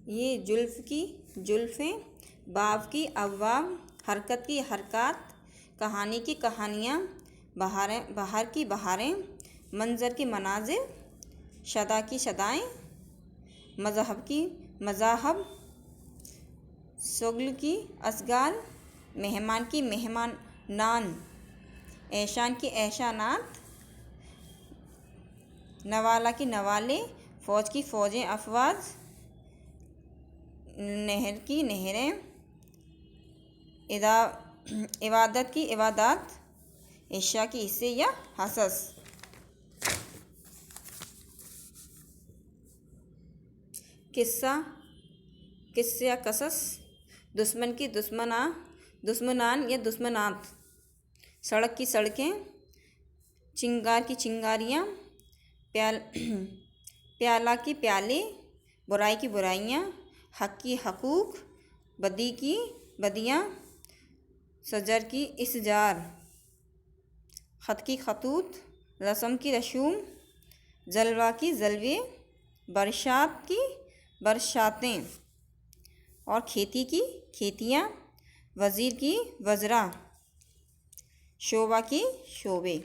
ये जुल्फ़ की जुल्फ़ें, बाब की अबवाब, हरकत की हरकत, कहानी की कहानियाँ, बाहर की बहारें, मंज़र की मनाज़िर, शदा की शदाएँ, मज़हब की मज़ाहब, शुग़्ल की असगार, मेहमान की मेहमानान, ऐशान की ऐशानात, नवाला की नवाले, फ़ौज की फ़ौजें अफ़वाज, नहर की नहरें, इबादत की इबादत, हिस्सा की हिस्से या हसस। किस्सा, किस्से या कसस, दुश्मन की दुश्मनान या दुश्मनात, सड़क की सड़कें, चिंगार की चिंगारियाँ, प्याला की प्याले, बुराई की बुराइयाँ, हक की हकूक़, बदी की बदियाँ, सजर की इसजार, ख़त की ख़तूत, रस्म की रसूम, जलवा की जलवे, बरसात की बरसातें और खेती की खेतियाँ, वज़ीर की वज़रा, शोबा की शोबे।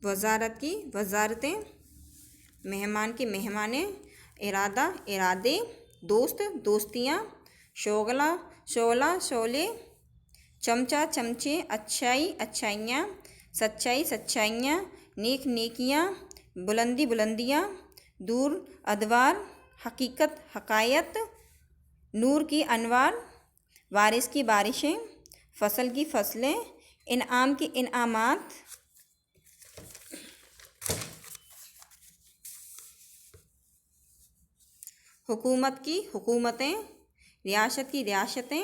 वज़ारत की वज़ारतें, मेहमान की मेहमानें, इरादा इरादे, दोस्त दोस्तियाँ, शोगला शोला शोले, चमचा चमचे, अच्छाई अच्छाइयाँ, सच्चाई सच्चाइयाँ, नेक नेकियाँ, बुलंदी बुलंदियाँ, दूर अदवार, हकीकत हकायत, नूर की अनवार, बारिश की बारिशें, फसल की फसलें, इनाम की इनामात, हुकूमत की हुकूमतें, रियासत की रियासतें,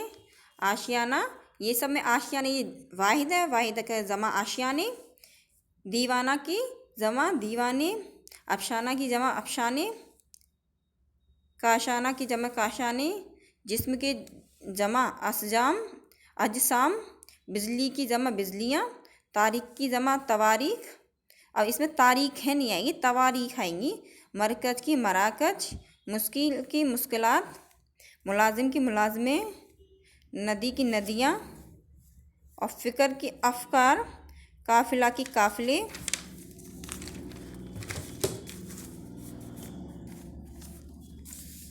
आशियाना, ये सब में आशियाने ये वाहिद का जमा आशियाने, दीवाना की जमा दीवाने, अफसाना की जमा अफसाने, काशाना की जमा काशाने, जिस्म के जमा अजसाम, बिजली की जमा बिजलियाँ, तारीख की जमा तवारीख। अब इसमें तारीख है नहीं आएगी, तवारीख आएंगी। मरकज की मराकज, मुश्किल की मुश्किलात, मुलाजिम की मुलाजमें, नदी की नदियाँ और फ़िक्र की अफ़कार, काफ़िला की काफ़िले।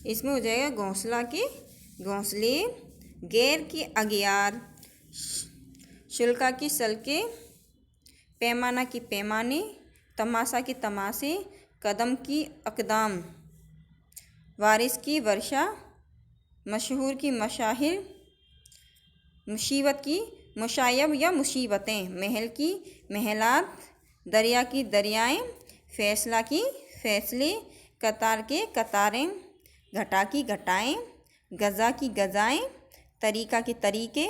इसमें हो जाएगा घोंसला के घोंसले, गैर की अगियार, शुल्का की सलके, पैमाना की पैमाने, तमाशा की तमाशे, कदम की अकदाम, वारिस की वर्षा, मशहूर की मशाहिर, मुसीबत की मुशायब या मुसीबतें, महल की महलात, दरिया की दरियाएँ, फैसला की फैसले, कतार के कतारें, घटा की घटाएँ, गज़ा की गज़ाएँ, तरीका की तरीके।